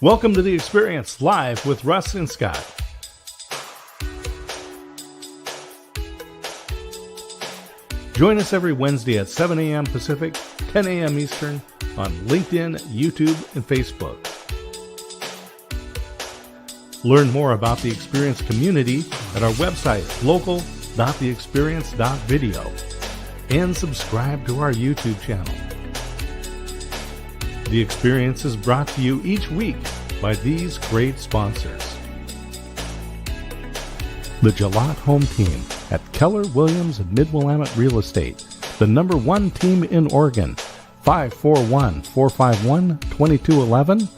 Welcome to The Experience, live with Russ and Scott. Join us every Wednesday at 7 a.m. Pacific, 10 a.m. Eastern on LinkedIn, YouTube, and Facebook. Learn more about the Experience community at our website, local.theexperience.video, and subscribe to our YouTube channel. The Experience is brought to you each week by these great sponsors. The Jalot Home Team at Keller Williams Mid-Willamette Real Estate, the #1 team in Oregon, 541-451-2211,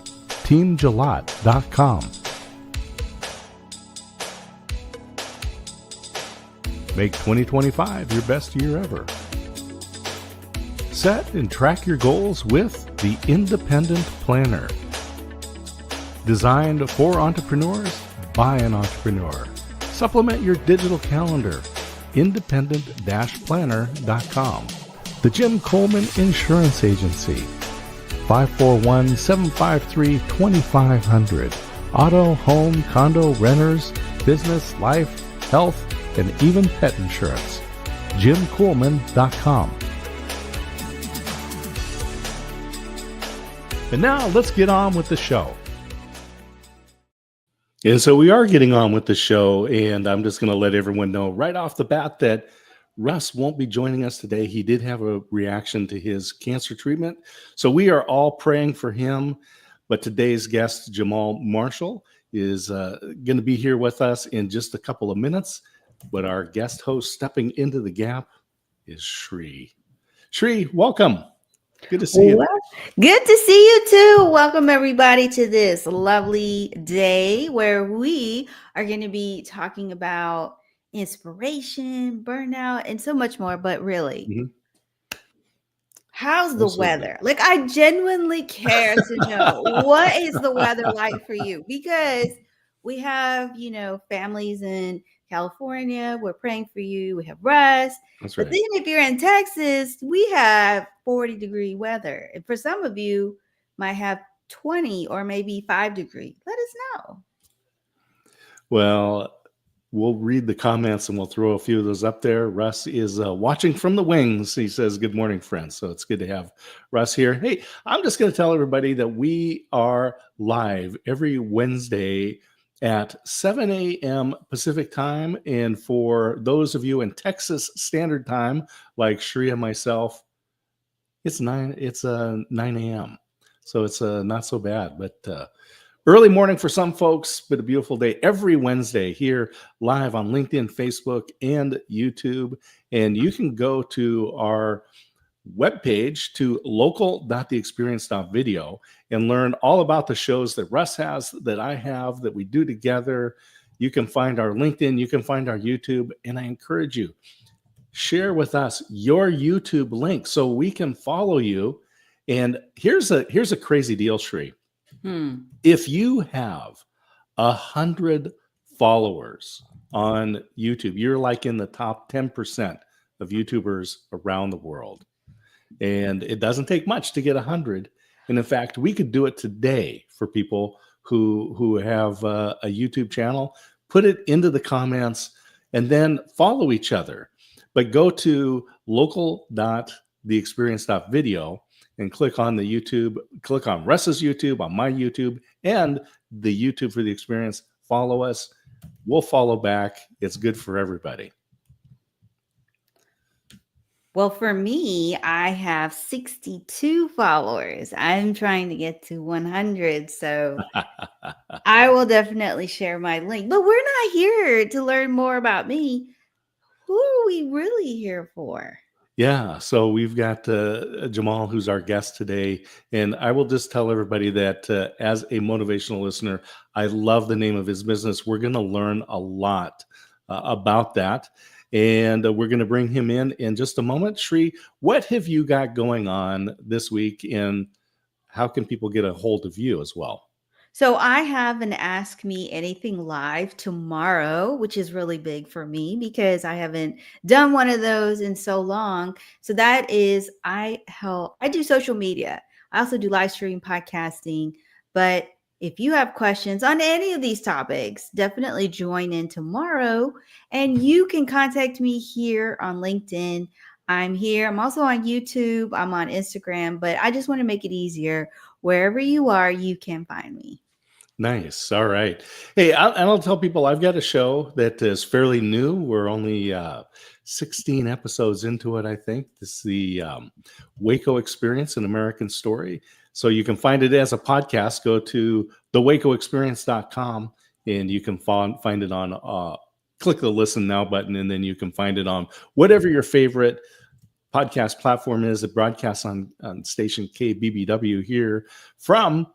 teamjalot.com. Make 2025 your best year ever. Set and track your goals with the Independent Planner. Designed for entrepreneurs by an entrepreneur. Supplement your digital calendar. Independent-planner.com. The Jim Coleman Insurance Agency. 541-753-2500. Auto, home, condo, renters, business, life, health, and even pet insurance. JimColeman.com. And now let's get on with the show. And so we are getting on with the show, and I'm just going to let everyone know right off the bat that Russ won't be joining us today. He did have a reaction to his cancer treatment, so we are all praying for him. But today's guest, Jahmaal Marshall, is going to be here with us in just a couple of minutes. But our guest host stepping into the gap is Shri. Shri, welcome. Good to see you. Good to see you too. Welcome everybody to this lovely day where we are going to be talking about inspiration, burnout, and so much more. But really, how's the weather? Like, I genuinely care to know what is the weather like for you, because we have, families in California. We're praying for you. We have Russ. That's right. But then if you're in Texas, we have 40-degree weather. And for some of you might have 20 or maybe 5 degree. Let us know. Well, we'll read the comments and we'll throw a few of those up there. Russ is watching from the wings. He says, good morning, friends. So it's good to have Russ here. Hey, I'm just going to tell everybody that we are live every Wednesday at 7 a.m. Pacific time. And for those of you in Texas Standard Time, like Shri and myself, it's 9 a.m. So it's not so bad, but early morning for some folks, but a beautiful day every Wednesday here live on LinkedIn, Facebook, and YouTube. And you can go to our webpage to local.theexperience.video and learn all about the shows that Russ has, that I have, that we do together. You can find our LinkedIn, you can find our YouTube, and I encourage you, share with us your YouTube link so we can follow you. And here's a crazy deal, Shri. If you have 100 followers on YouTube, you're like in the top 10% of YouTubers around the world. And it doesn't take much to get 100. And in fact, we could do it today for people who have a YouTube channel. Put it into the comments and then follow each other. But go to local.theexperience.video and click on the YouTube, click on Russ's YouTube, on my YouTube, and the YouTube for the Experience. Follow us. We'll follow back. It's good for everybody. Well, for me, I have 62 followers. I'm trying to get to 100. So I will definitely share my link. But we're not here to learn more about me. Who are we really here for? Yeah, so we've got Jahmaal, who's our guest today. And I will just tell everybody that as a motivational listener, I love the name of his business. We're going to learn a lot about that. And we're going to bring him in just a moment. Shri, what have you got going on this week, and how can people get a hold of you as well? So I have an Ask Me Anything live tomorrow, which is really big for me because I haven't done one of those in so long. So that is, I do social media. I also do live stream podcasting, but If you have questions on any of these topics, definitely join in tomorrow, and you can contact me here on LinkedIn. I'm here. I'm also on YouTube. I'm on Instagram, but I just want to make it easier. Wherever you are, you can find me. Nice. All right. Hey, I'll tell people I've got a show that is fairly new. We're only 16 episodes into it, I think. This is the Waco Experience, an American Story. So you can find it as a podcast. Go to thewacoexperience.com and you can find it on, click the listen now button, and then you can find it on whatever your favorite podcast platform is. It broadcasts on station KBBW here from.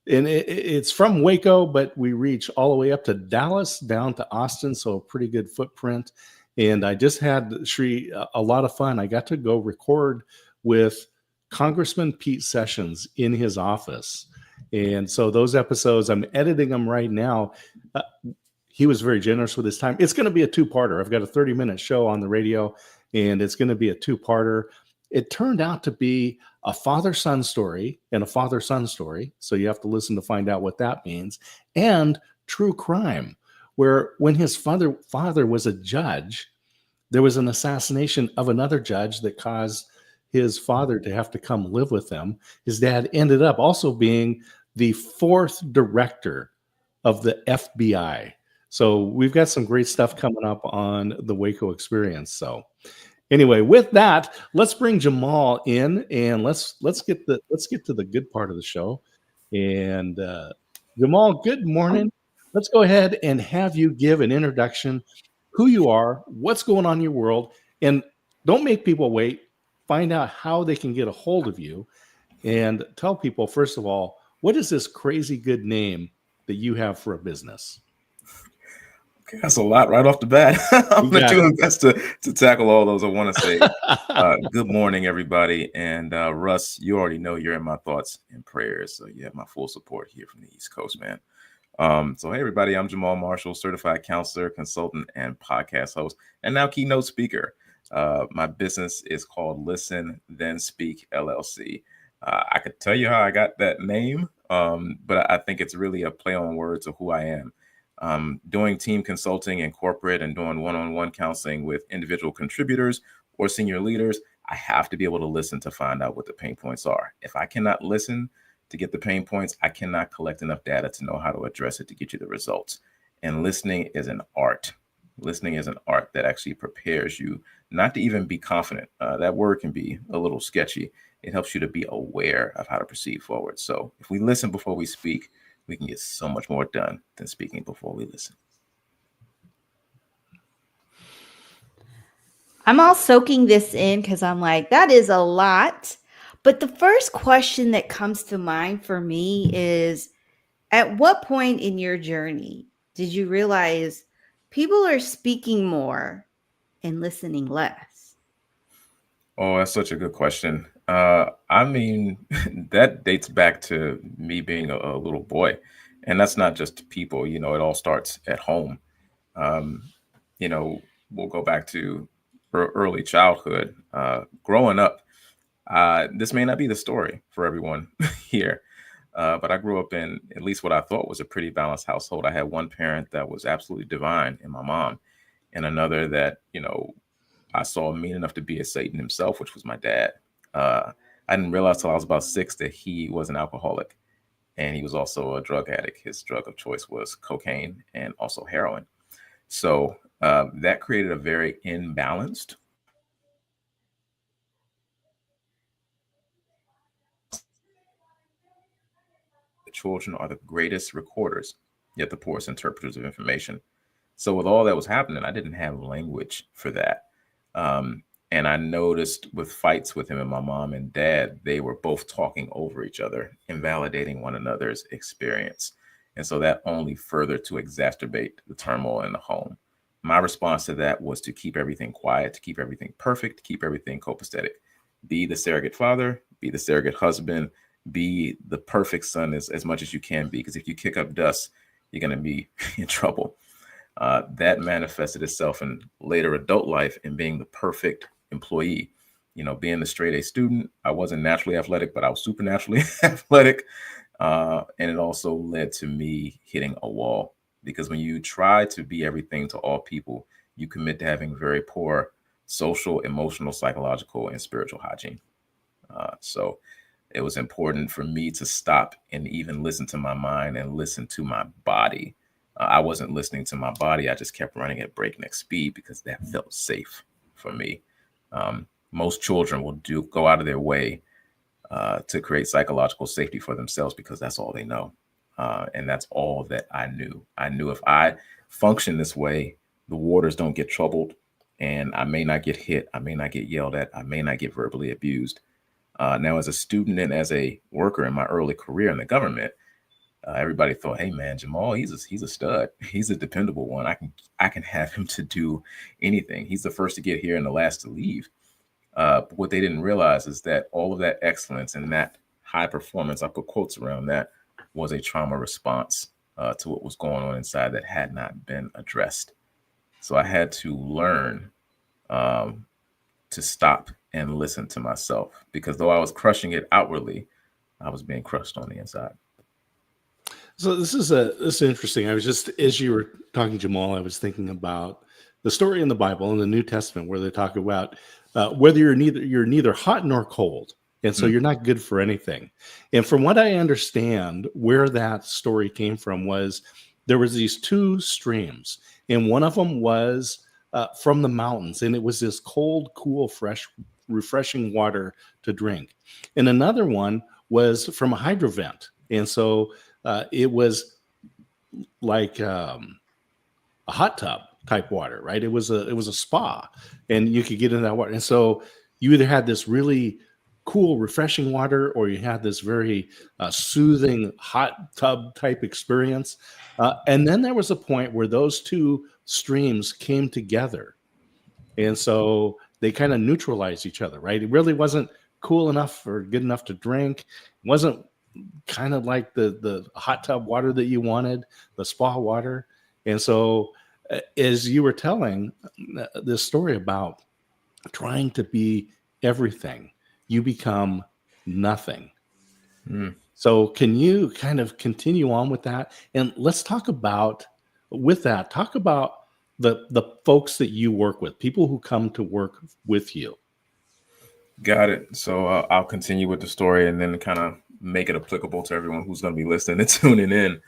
And it's from Waco, but we reach all the way up to Dallas, down to Austin, so a pretty good footprint. And I just had, Sri, a lot of fun. I got to go record with Congressman Pete Sessions in his office. And so those episodes, I'm editing them right now. He was very generous with his time. It's going to be a two-parter. I've got a 30-minute show on the radio, and it's going to be a two-parter. It turned out to be a father-son story and a father-son story. So you have to listen to find out what that means. And true crime, where when his father was a judge, there was an assassination of another judge that caused his father to have to come live with them. His dad ended up also being the fourth director of the FBI. So we've got some great stuff coming up on the Waco Experience. So anyway, with that, let's bring Jahmaal in, and let's get to the good part of the show. And Jahmaal, good morning. Let's go ahead and have you give an introduction, who you are, what's going on in your world, and don't make people wait. Find out how they can get a hold of you, and tell people, first of all, what is this crazy good name that you have for a business? That's a lot right off the bat. I'm going to do my best to tackle all those. I want to say good morning, everybody. And Russ, you already know you're in my thoughts and prayers. So you have my full support here from the East Coast, man. So hey, everybody, I'm Jahmaal Marshall, certified counselor, consultant, and podcast host, and now keynote speaker. My business is called Listen, Then Speak, LLC. I could tell you how I got that name, but I think it's really a play on words of who I am. Doing team consulting in corporate and doing one-on-one counseling with individual contributors or senior leaders, I have to be able to listen to find out what the pain points are. If I cannot listen to get the pain points, I cannot collect enough data to know how to address it to get you the results. And listening is an art. Listening is an art that actually prepares you not to even be confident. That word can be a little sketchy. It helps you to be aware of how to proceed forward. So if we listen before we speak, we can get so much more done than speaking before we listen. I'm all soaking this in because I'm like, that is a lot. But the first question that comes to mind for me is, at what point in your journey did you realize people are speaking more and listening less? Oh, that's such a good question. I mean, that dates back to me being a little boy. And that's not just people, it all starts at home. We'll go back to early childhood. Growing up, this may not be the story for everyone here, but I grew up in at least what I thought was a pretty balanced household. I had one parent that was absolutely divine in my mom, and another that, I saw mean enough to be a Satan himself, which was my dad. I didn't realize till I was about 6 that he was an alcoholic, and he was also a drug addict. His drug of choice was cocaine and also heroin. So that created a very imbalanced. The children are the greatest recorders, yet the poorest interpreters of information. So with all that was happening, I didn't have language for that. And I noticed with fights with him and my mom and dad, they were both talking over each other, invalidating one another's experience. And so that only further to exacerbate the turmoil in the home. My response to that was to keep everything quiet, to keep everything perfect, to keep everything copacetic. Be the surrogate father, be the surrogate husband, be the perfect son as much as you can be. Because if you kick up dust, you're going to be in trouble. That manifested itself in later adult life in being the perfect employee. Being the straight A student, I wasn't naturally athletic, but I was supernaturally athletic. And it also led to me hitting a wall, because when you try to be everything to all people, you commit to having very poor social, emotional, psychological, and spiritual hygiene. So it was important for me to stop and even listen to my mind and listen to my body. I wasn't listening to my body. I just kept running at breakneck speed because that felt safe for me. Most children will go out of their way to create psychological safety for themselves because that's all they know. And that's all that I knew. I knew if I function this way, the waters don't get troubled, and I may not get hit. I may not get yelled at. I may not get verbally abused. Now, as a student and as a worker in my early career in the government, everybody thought, "Hey, man, Jahmaal, he's a stud. He's a dependable one. I can have him to do anything. He's the first to get here and the last to leave." But what they didn't realize is that all of that excellence and that high performance, I put quotes around that, was a trauma response to what was going on inside that had not been addressed. So I had to learn to stop and listen to myself, because though I was crushing it outwardly, I was being crushed on the inside. So this is interesting. I was just, as you were talking, Jahmaal, I was thinking about the story in the Bible in the New Testament where they talk about whether you're neither hot nor cold, and so you're not good for anything. And from what I understand, where that story came from was there was these two streams, and one of them was from the mountains, and it was this cold, cool, fresh, refreshing water to drink, and another one was from a hydrovent, and so it was like a hot tub type water, right? It was a spa, and you could get in that water. And so you either had this really cool, refreshing water, or you had this very soothing hot tub type experience. And then there was a point where those two streams came together, and so they kind of neutralized each other, right? It really wasn't cool enough or good enough to drink. It wasn't kind of like the hot tub water that you wanted, the spa water. And so as you were telling this story about trying to be everything, you become nothing. So can you kind of continue on with that? And let's talk about the folks that you work with, people who come to work with you. Got it. So I'll continue with the story and then kind of make it applicable to everyone who's going to be listening and tuning in.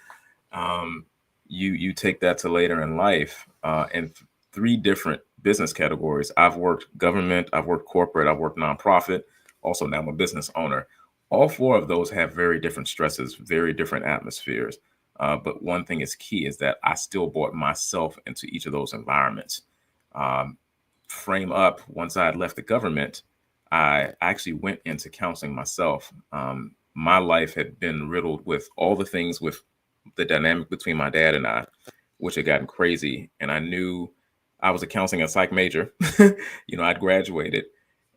You take that to later in life in three different business categories. I've worked government, I've worked corporate, I've worked nonprofit. Also, now I'm a business owner. All four of those have very different stresses, very different atmospheres. But one thing is key is that I still brought myself into each of those environments. Frame up, once I had left the government, I actually went into counseling myself. My life had been riddled with all the things with the dynamic between my dad and I, which had gotten crazy. And I knew I was a counseling and psych major. I'd graduated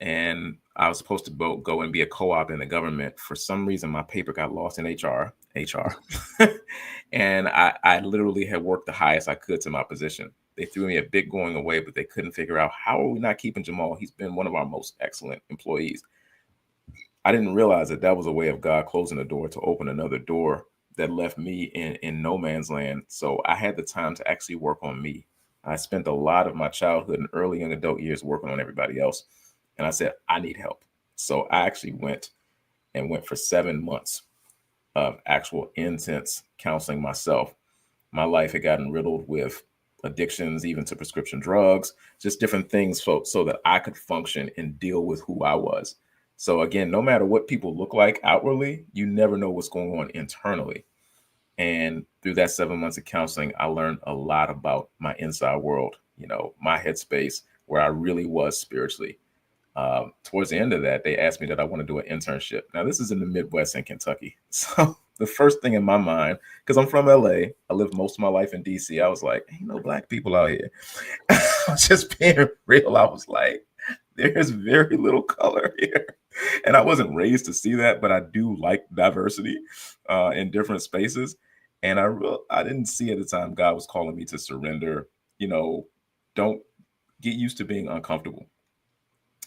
and I was supposed to go and be a co-op in the government. For some reason, my paper got lost in HR. And I literally had worked the highest I could to my position. They threw me a big going away, but they couldn't figure out, how are we not keeping Jahmaal? He's been one of our most excellent employees. I didn't realize that was a way of God closing the door to open another door that left me in no man's land. So I had the time to actually work on me. I spent a lot of my childhood and early young adult years working on everybody else. And I said, I need help. So I actually went for 7 months of actual intense counseling myself. My life had gotten riddled with addictions, even to prescription drugs, just different things so that I could function and deal with who I was. So again, no matter what people look like outwardly, you never know what's going on internally. And through that 7 months of counseling, I learned a lot about my inside world, my headspace, where I really was spiritually. Towards the end of that, they asked me that I want to do an internship. Now, this is in the Midwest in Kentucky. So the first thing in my mind, because I'm from LA, I lived most of my life in DC. I was like, ain't no black people out here. I was just being real. I was like, there's very little color here. And I wasn't raised to see that, but I do like diversity in different spaces. And I didn't see at the time God was calling me to surrender. Don't get used to being uncomfortable.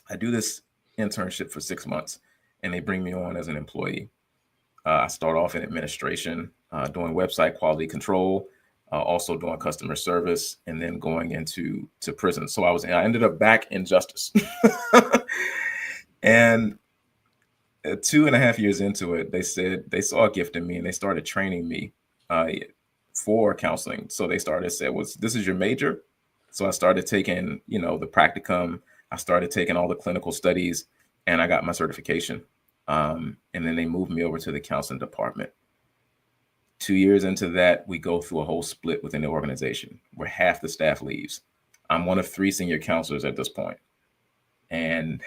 I do this internship for 6 months and they bring me on as an employee. I started off in administration, doing website quality control, also doing customer service, and then going into prison. So I ended up back in justice. And 2.5 years into it, they said they saw a gift in me and they started training me for counseling. So they started said, this is your major? So I started taking, the practicum. I started taking all the clinical studies and I got my certification. And then they moved me over to the counseling department. 2 years into that, we go through a whole split within the organization where half the staff leaves. I'm one of 3 senior counselors at this point. And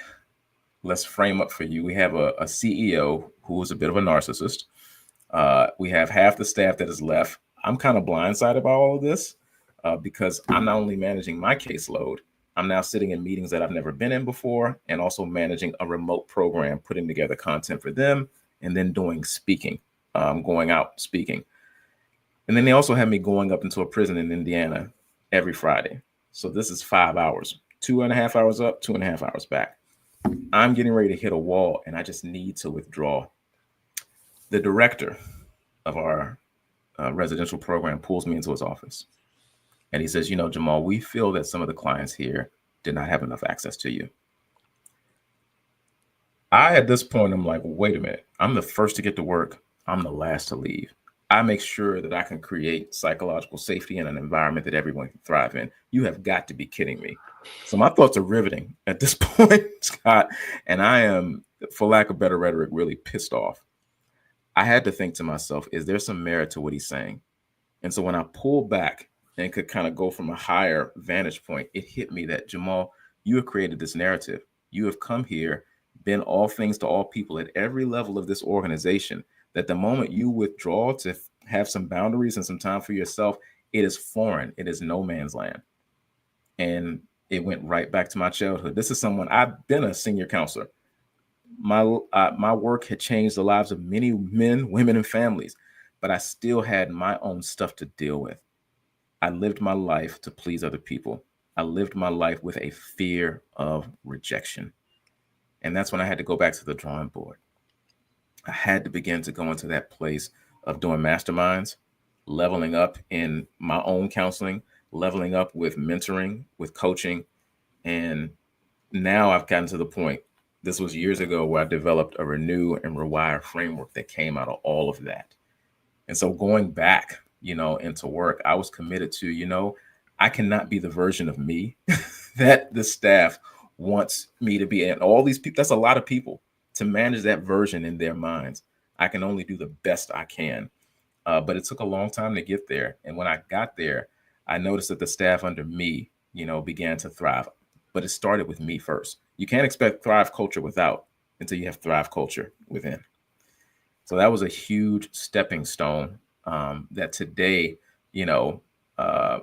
let's frame up for you. We have a CEO who is a bit of a narcissist. We have half the staff that is left. I'm kind of blindsided by all of this because I'm not only managing my caseload, I'm now sitting in meetings that I've never been in before and also managing a remote program, putting together content for them, and then doing speaking, going out speaking. And then they also have me going up into a prison in Indiana every Friday. So this is 5 hours, 2.5 hours up, 2.5 hours back. I'm getting ready to hit a wall and I just need to withdraw. The director of our residential program pulls me into his office and he says, Jahmaal, we feel that some of the clients here did not have enough access to you. At this point, I'm like, wait a minute. I'm the first to get to work. I'm the last to leave. I make sure that I can create psychological safety in an environment that everyone can thrive in. You have got to be kidding me. So my thoughts are riveting at this point, Scott, and I am, for lack of better rhetoric, really pissed off. I had to think to myself, is there some merit to what he's saying? And so when I pulled back and could kind of go from a higher vantage point, it hit me that, Jahmaal, you have created this narrative. You have come here, been all things to all people at every level of this organization, that the moment you withdraw to have some boundaries and some time for yourself, it is foreign. It is no man's land. And it went right back to my childhood. This is someone, I've been a senior counselor. My work had changed the lives of many men, women, and families, but I still had my own stuff to deal with. I lived my life to please other people. I lived my life with a fear of rejection. And that's when I had to go back to the drawing board. I had to begin to go into that place of doing masterminds, leveling up in my own counseling, leveling up with mentoring, with coaching. And now I've gotten to the point, this was years ago, where I developed a renew and rewire framework that came out of all of that. And so going back, into work, I was committed to, I cannot be the version of me that the staff wants me to be. And all these people, that's a lot of people to manage that version in their minds. I can only do the best I can. But it took a long time to get there. And when I got there, I noticed that the staff under me, began to thrive. But it started with me first. You can't expect Thrive culture without until you have Thrive culture within. So that was a huge stepping stone that today, I've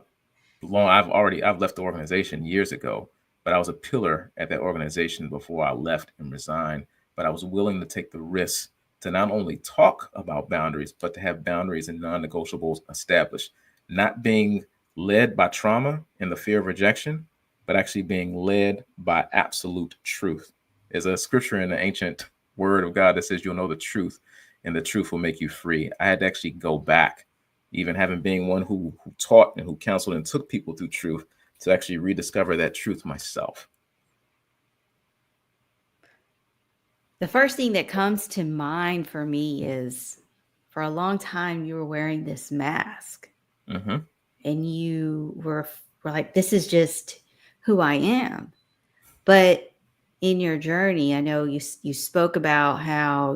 left the organization years ago, but I was a pillar at that organization before I left and resigned. But I was willing to take the risk to not only talk about boundaries, but to have boundaries and non-negotiables established, not being led by trauma and the fear of rejection, but actually being led by absolute truth. There's a scripture in the ancient word of God that says you'll know the truth and the truth will make you free. I had to actually go back, even having been one who taught and who counseled and took people through truth, to actually rediscover that truth myself. The first thing that comes to mind for me is, for a long time, you were wearing this mask. Mm-hmm. And you were like, this is just who I am. But in your journey, I know you spoke about how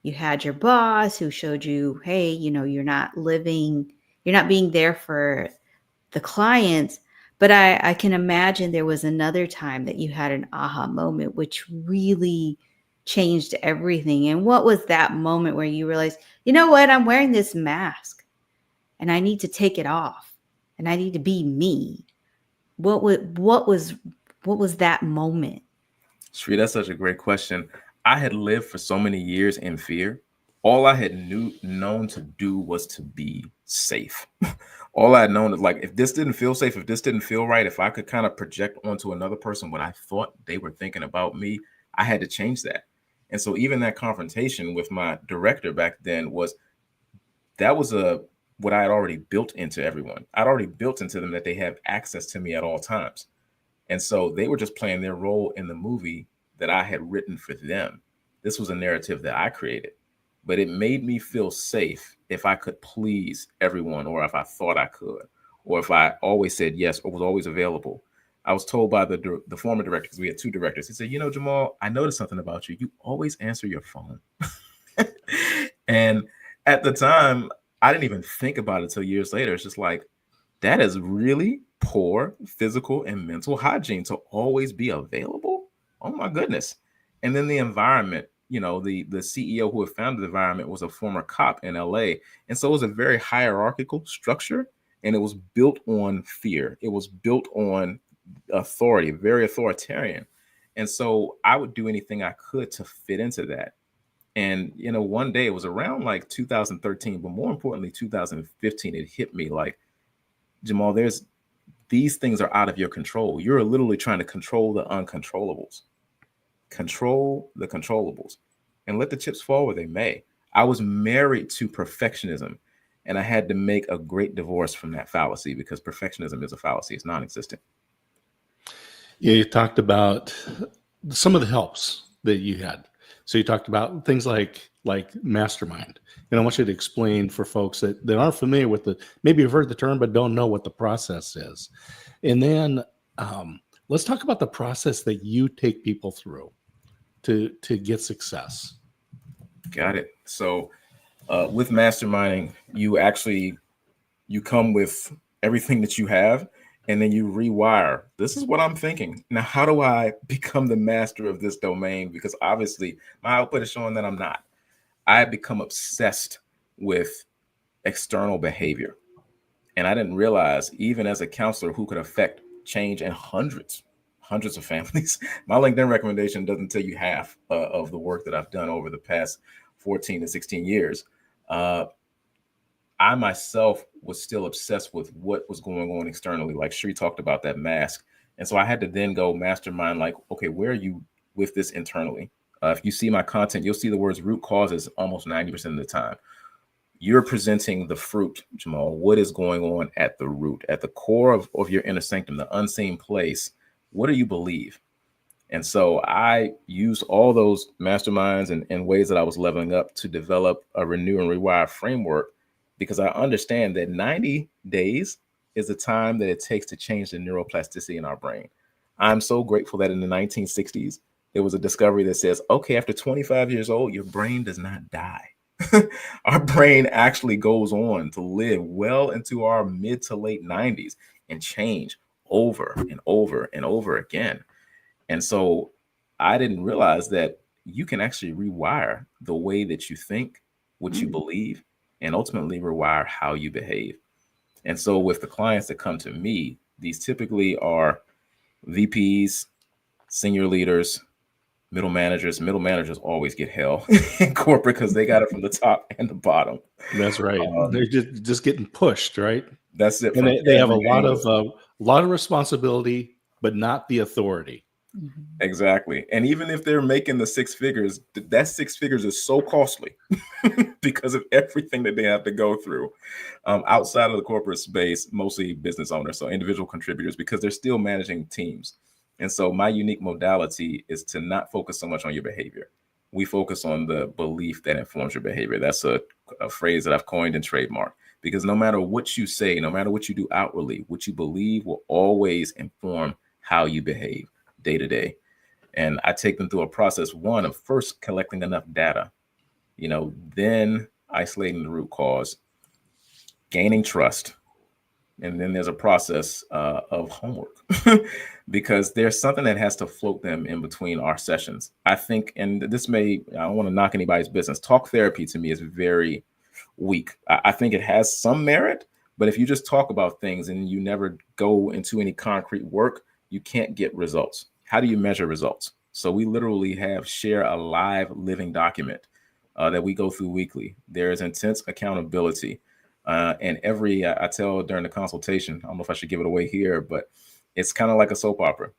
you had your boss who showed you, hey, you're not being there for the clients. But I can imagine there was another time that you had an aha moment, which really changed everything. And what was that moment where you realized, you know what, I'm wearing this mask and I need to take it off and I need to be me? What was that moment? Sri, that's such a great question. I had lived for so many years in fear. All I had known to do was to be safe. All I had known is, like, if this didn't feel safe, if this didn't feel right, if I could kind of project onto another person what I thought they were thinking about me, I had to change that. And so even that confrontation with my director back then was what I had already built into everyone. I'd already built into them that they have access to me at all times. And so they were just playing their role in the movie that I had written for them. This was a narrative that I created, but it made me feel safe if I could please everyone, or if I thought I could, or if I always said yes or was always available. I was told by the former director, because we had 2 directors, he said, Jahmaal, I noticed something about you. You always answer your phone. And at the time, I didn't even think about it until years later. It's just like, that is really poor physical and mental hygiene to always be available. Oh my goodness. And then the environment, the CEO who had founded the environment was a former cop in LA. And so it was a very hierarchical structure, and it was built on fear. It was built on authority, very authoritarian. And so I would do anything I could to fit into that. And, one day, it was around like 2013, but more importantly, 2015, it hit me like, Jahmaal, these things are out of your control. You're literally trying to control the uncontrollables. Control the controllables and let the chips fall where they may. I was married to perfectionism, and I had to make a great divorce from that fallacy, because perfectionism is a fallacy. It's non-existent. Yeah, you talked about some of the helps that you had. So you talked about things like mastermind. And I want you to explain for folks that aren't familiar with maybe you've heard the term, but don't know what the process is. And then let's talk about the process that you take people through to get success. Got it. So with masterminding, you come with everything that you have, and then you rewire. This is what I'm thinking. Now, how do I become the master of this domain? Because obviously my output is showing that I'm not. I have become obsessed with external behavior. And I didn't realize, even as a counselor who could affect change in hundreds of families, my LinkedIn recommendation doesn't tell you half of the work that I've done over the past 14 to 16 years. I myself was still obsessed with what was going on externally. Like Sri talked about that mask. And so I had to then go mastermind, like, okay, where are you with this internally? If you see my content, you'll see the words root causes almost 90% of the time. You're presenting the fruit, Jahmaal. What is going on at the root, at the core of your inner sanctum, the unseen place? What do you believe? And so I used all those masterminds and ways that I was leveling up to develop a renew and rewire framework, because I understand that 90 days is the time that it takes to change the neuroplasticity in our brain. I'm so grateful that in the 1960s, there was a discovery that says, okay, after 25 years old, your brain does not die. Our brain actually goes on to live well into our mid to late 90s and change over and over and over again. And so I didn't realize that you can actually rewire the way that you think, what you believe, and ultimately rewire how you behave. And so with the clients that come to me, these typically are VPs, senior leaders, middle managers. Middle managers always get hell in corporate because they got it from the top and the bottom. That's right. They're just getting pushed, right? That's it. And they have a lot of responsibility, but not the authority. Exactly. And even if they're making the 6 figures, that 6 figures is so costly because of everything that they have to go through outside of the corporate space, mostly business owners, so individual contributors, because they're still managing teams. And so my unique modality is to not focus so much on your behavior. We focus on the belief that informs your behavior. That's a phrase that I've coined and trademarked, because no matter what you say, no matter what you do outwardly, what you believe will always inform how you behave day to day. And I take them through a process, one, of first collecting enough data, then isolating the root cause, gaining trust. And then there's a process of homework because there's something that has to float them in between our sessions. I think, and I don't want to knock anybody's business. Talk therapy to me is very weak. I think it has some merit, but if you just talk about things and you never go into any concrete work, you can't get results. How do you measure results? So we literally share a live living document that we go through weekly. There is intense accountability. And I tell during the consultation, I don't know if I should give it away here, but it's kind of like a soap opera.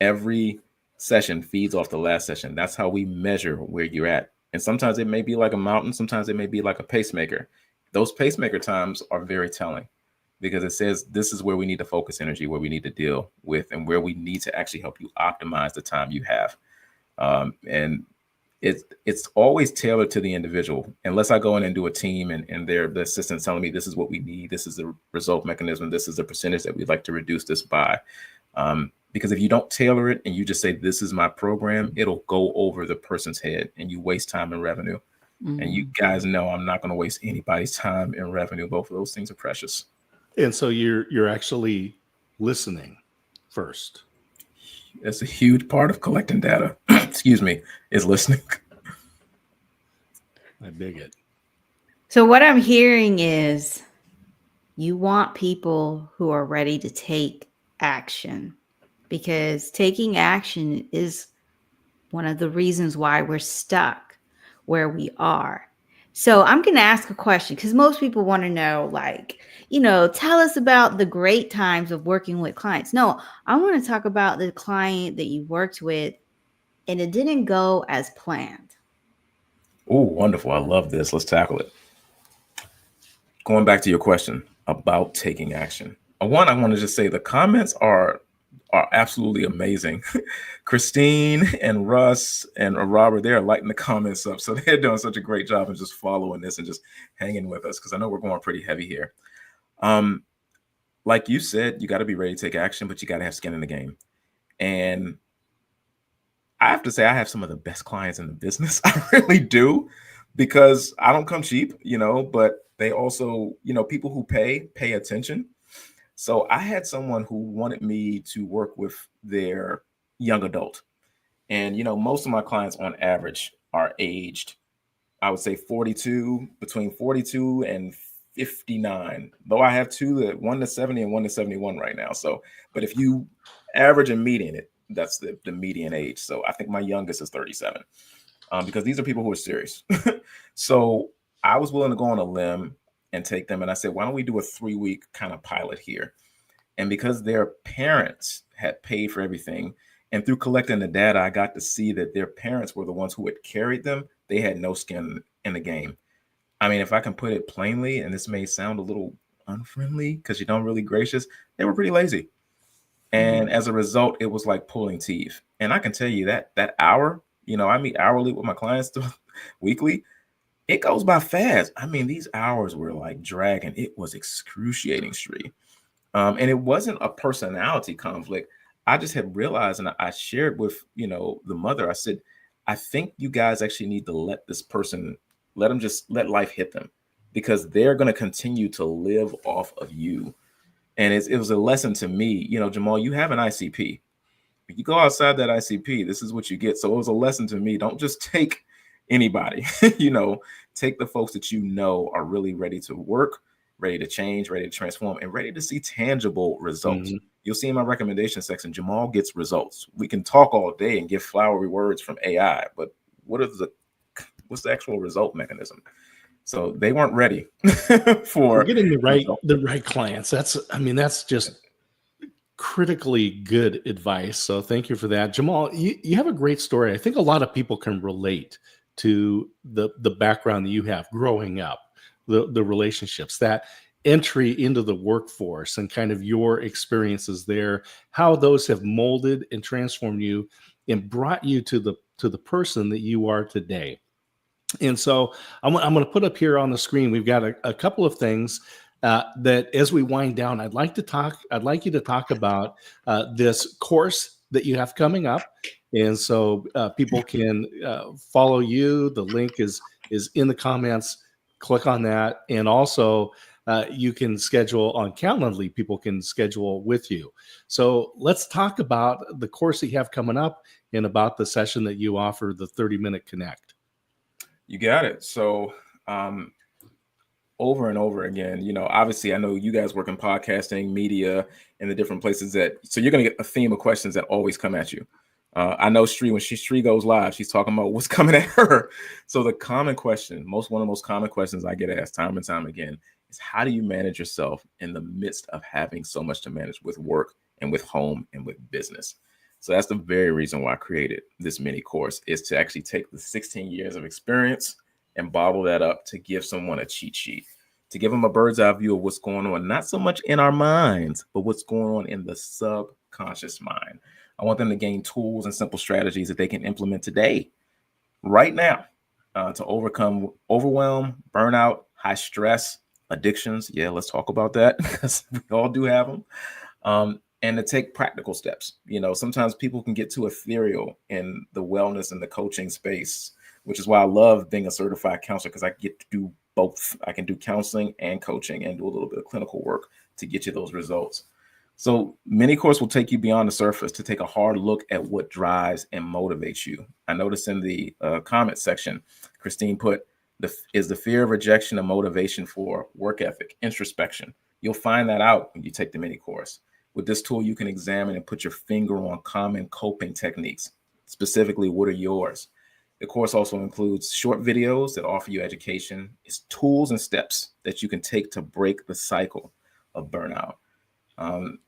Every session feeds off the last session. That's how we measure where you're at. And sometimes it may be like a mountain. Sometimes it may be like a pacemaker. Those pacemaker times are very telling because it says this is where we need to focus energy, where we need to deal with, and where we need to actually help you optimize the time you have. And it's always tailored to the individual. Unless I go in and do a team and the assistant's telling me this is what we need, this is the result mechanism, this is the percentage that we'd like to reduce this by. Because if you don't tailor it and you just say, this is my program, it'll go over the person's head and you waste time and revenue. Mm-hmm. And you guys know I'm not going to waste anybody's time and revenue. Both of those things are precious. And so you're actually listening first. That's a huge part of collecting data. Excuse me, is listening. I dig it. So what I'm hearing is you want people who are ready to take action, because taking action is one of the reasons why we're stuck where we are. So I'm going to ask a question because most people want to know, like, tell us about the great times of working with clients. No, I want to talk about the client that you worked with and it didn't go as planned. Oh, wonderful. I love this. Let's tackle it. Going back to your question about taking action. One, I want to just say the comments are absolutely amazing. Christine and Russ and Robert, they're lighting the comments up. So they're doing such a great job of just following this and just hanging with us because I know we're going pretty heavy here. Like you said, you got to be ready to take action, but you got to have skin in the game. And I have to say, I have some of the best clients in the business. I really do, because I don't come cheap, but they also, people who pay attention. So I had someone who wanted me to work with their young adult. And, most of my clients on average are aged, I would say between 42 and 59, though I have one to 70 and one to 71 right now. So, but if you average and median it, that's the median age. So I think my youngest is 37, because these are people who are serious. So I was willing to go on a limb and take them. And I said, why don't we do a 3-week kind of pilot here? And because their parents had paid for everything, and through collecting the data, I got to see that their parents were the ones who had carried them. They had no skin in the game. I mean, if I can put it plainly, and this may sound a little unfriendly because you don't really gracious, they were pretty lazy. And as a result, it was like pulling teeth. And I can tell you that hour, I meet hourly with my clients weekly. It goes by fast. I mean, these hours were like dragging. It was excruciating, Sri. And it wasn't a personality conflict. I just had realized, and I shared with, the mother, I said, I think you guys actually need to let this person, let let life hit them, because they're going to continue to live off of you. And it was a lesson to me, Jahmaal, you have an ICP. You go outside that ICP, this is what you get. So it was a lesson to me. Don't just take anybody, take the folks that are really ready to work, ready to change, ready to transform, and ready to see tangible results. Mm-hmm. You'll see in my recommendation section, Jahmaal gets results. We can talk all day and give flowery words from AI, but what's the actual result mechanism? So they weren't ready for getting the right clients. That's just critically good advice. So thank you for that. Jahmaal, you have a great story. I think a lot of people can relate to the background that you have growing up, the relationships, that entry into the workforce, and kind of your experiences there, how those have molded and transformed you and brought you to the person that you are today. And so I'm going to put up here on the screen, we've got a couple of things that as we wind down, I'd like you to talk about this course that you have coming up. And so people can follow you. The link is in the comments. Click on that. And also you can schedule on Calendly. People can schedule with you. So let's talk about the course that you have coming up and about the session that you offer, the 30-minute Connect. You got it. So over and over again, obviously I know you guys work in podcasting, media, and the different places so you're going to get a theme of questions that always come at you. I know Sri, when Sri goes live, she's talking about what's coming at her. So the common question, one of the most common questions I get asked time and time again is, how do you manage yourself in the midst of having so much to manage with work and with home and with business? So that's the very reason why I created this mini course, is to actually take the 16 years of experience and bottle that up to give someone a cheat sheet, to give them a bird's eye view of what's going on, not so much in our minds, but what's going on in the subconscious mind. I want them to gain tools and simple strategies that they can implement today, right now, to overcome overwhelm, burnout, high stress, addictions. Yeah, let's talk about that, because we all do have them. And to take practical steps. Sometimes people can get too ethereal in the wellness and the coaching space, which is why I love being a certified counselor, because I get to do both. I can do counseling and coaching and do a little bit of clinical work to get you those results. So mini course will take you beyond the surface to take a hard look at what drives and motivates you. I noticed in the comment section, Christine put, is the fear of rejection a motivation for work ethic, introspection? You'll find that out when you take the mini course. With this tool, you can examine and put your finger on common coping techniques. Specifically, what are yours? The course also includes short videos that offer you education. It's tools and steps that you can take to break the cycle of burnout.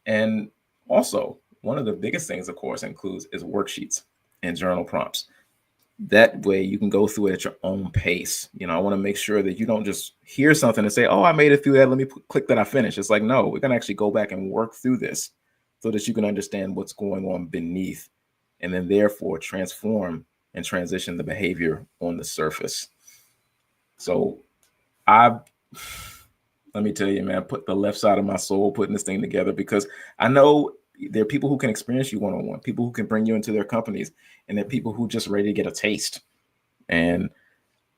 And also, one of the biggest things the course includes is worksheets and journal prompts. That way you can go through it at your own pace. I want to make sure that you don't just hear something and say, oh, I made it through that, let me click that I finished. It's like, no, we're going to actually go back and work through this so that you can understand what's going on beneath, and then therefore transform and transition the behavior on the surface. So let me tell you, man, put the left side of my soul putting this thing together, because I know there are people who can experience you one-on-one, people who can bring you into their companies, and there are people who just ready to get a taste. And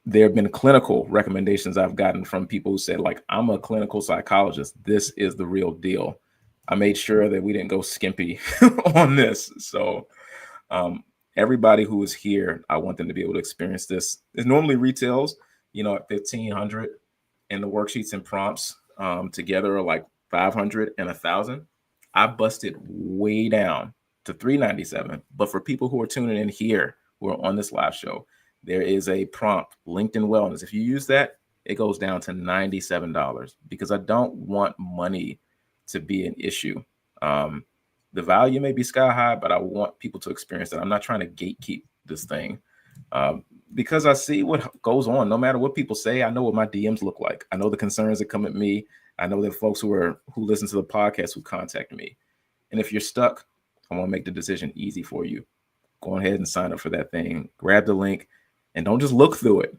there have been clinical recommendations I've gotten from people who said, like, I'm a clinical psychologist. This is the real deal. I made sure that we didn't go skimpy on this. So everybody who is here, I want them to be able to experience this. It normally retails, at $1,500, and the worksheets and prompts together are like $500 and $1,000. I busted way down to $397. But for people who are tuning in here, who are on this live show, there is a prompt, LinkedIn Wellness. If you use that, it goes down to $97, because I don't want money to be an issue. The value may be sky high, but I want people to experience that. I'm not trying to gatekeep this thing, because I see what goes on. No matter what people say, I know what my DMs look like. I know the concerns that come at me. I know that folks who listen to the podcast who contact me. And if you're stuck, I want to make the decision easy for you. Go ahead and sign up for that thing. Grab the link and don't just look through it.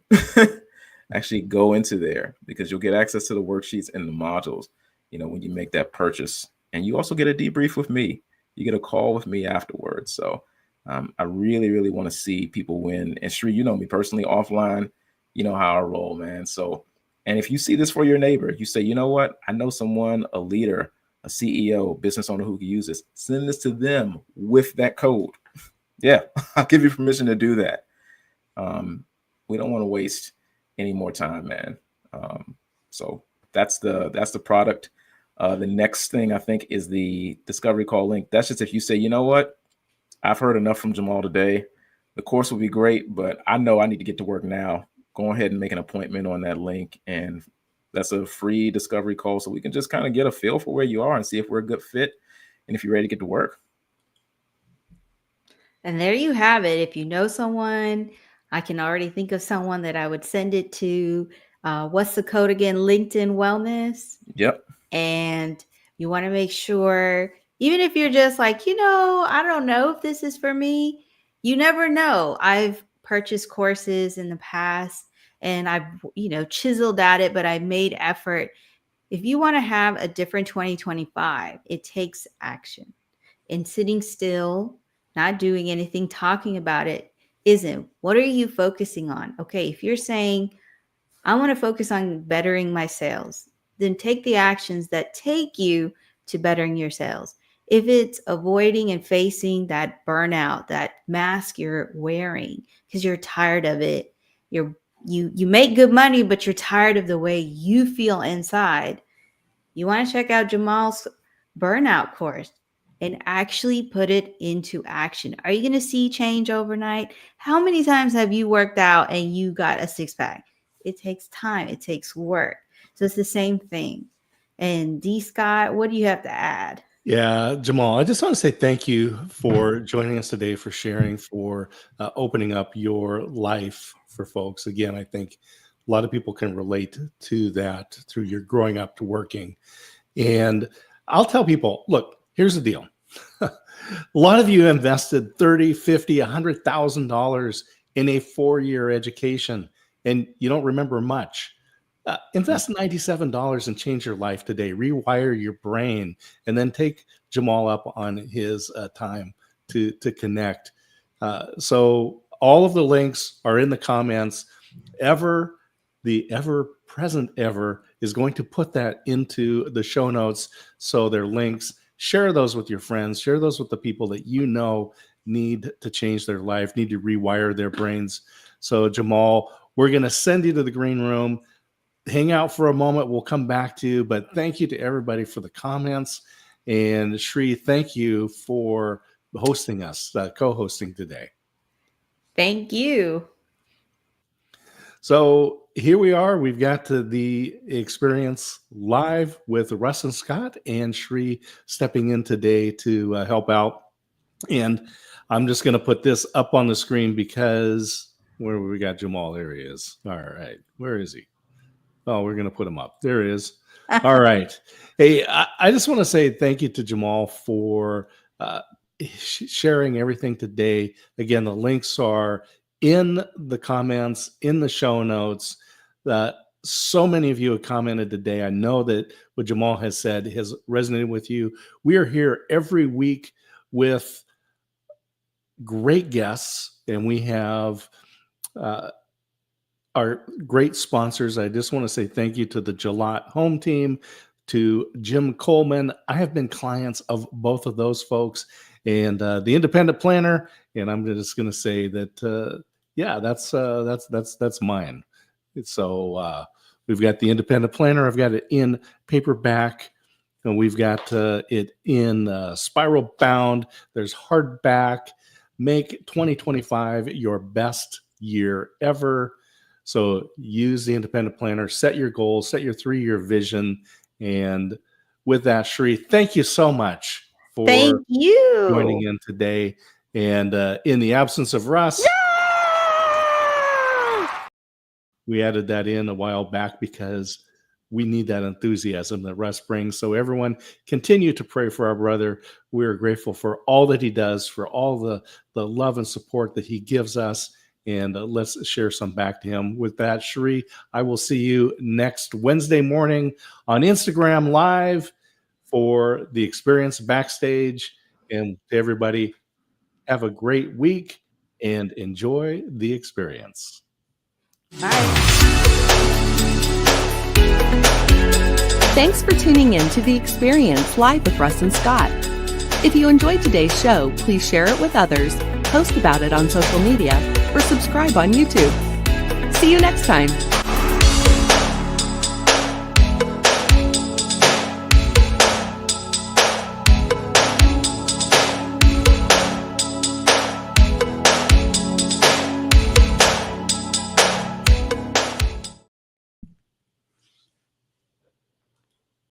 Actually go into there, because you'll get access to the worksheets and the modules, when you make that purchase. And you also get a debrief with me. You get a call with me afterwards. So I really, really want to see people win. And Sri, you know me personally offline, you know how I roll, man. So, and if you see this for your neighbor, you say, you know what? I know someone, a leader, a CEO, business owner who can use this. Send this to them with that code. Yeah, I'll give you permission to do that. We don't want to waste any more time, man. So that's the product. The next thing I think is the discovery call link. That's just if you say, you know what? I've heard enough from Jahmaal today. The course will be great, but I know I need to get to work now. Go ahead and make an appointment on that link. And that's a free discovery call, so we can just kind of get a feel for where you are and see if we're a good fit and if you're ready to get to work. And there you have it. If you know someone, I can already think of someone that I would send it to. What's the code again? LinkedIn Wellness. Yep. And you want to make sure, even if you're just like, I don't know if this is for me, you never know. I've purchased courses in the past and I've, chiseled at it, but I made effort. If you want to have a different 2025, it takes action. And sitting still, not doing anything, talking about it isn't. What are you focusing on? Okay, if you're saying, I want to focus on bettering my sales, then take the actions that take you to bettering your sales. If it's avoiding and facing that burnout, that mask you're wearing because you're tired of it, you make good money, but you're tired of the way you feel inside, you want to check out Jahmaal's burnout course and actually put it into action. Are you going to see change overnight? How many times have you worked out and you got a six-pack? It takes time. It takes work. So it's the same thing. And D. Scott, what do you have to add? Yeah, Jahmaal, I just want to say thank you for joining us today, for sharing, for opening up your life for folks. Again, I think a lot of people can relate to that through your growing up to working. And I'll tell people, look, here's the deal. A lot of you invested $30, $50, $100,000 in a 4-year education, and you don't remember much. Invest $97 and change your life today. Rewire your brain, and then take Jahmaal up on his time to connect. So all of the links are in the comments. The ever present Ever is going to put that into the show notes. So they're links. Share those with your friends. Share those with the people that you know need to change their life, need to rewire their brains. So Jahmaal, we're going to send you to the green room. Hang out for a moment. We'll come back to you. But thank you to everybody for the comments. And Shri, thank you for hosting us, co-hosting today. Thank you. So here we are. We've got the experience live with Russ and Scott, and Shri stepping in today to help out. And I'm just going to put this up on the screen because where we got Jahmaal, there he is. All right. Where is he? Oh, we're going to put him up. There he is. All right. Hey, I just want to say thank you to Jahmaal for sharing everything today. Again, the links are in the comments, in the show notes. So many of you have commented today. I know that what Jahmaal has said has resonated with you. We are here every week with great guests, and we have our great sponsors. I just want to say thank you to the Jalot Home Team, to Jim Coleman. I have been clients of both of those folks, and the Independent Planner. And I'm just going to say that, yeah, that's mine. So we've got the Independent Planner. I've got it in paperback, and we've got it in spiral bound. There's hardback. Make 2025 your best year ever. So use the Independent Planner, set your goals, set your 3-year vision. And with that, Shri, thank you so much for joining in today. And in the absence of Russ, we added that in a while back because we need that enthusiasm that Russ brings. So everyone, continue to pray for our brother. We're grateful for all that he does, for all the love and support that he gives us. And let's share some back to him. With that, Shri, I will see you next Wednesday morning on Instagram Live for the Experience Backstage. And to everybody, have a great week and enjoy the experience. Bye. Thanks for tuning in to The Experience Live with Russ and Scott. If you enjoyed today's show, please share it with others, post about it on social media, or subscribe on YouTube. See you next time.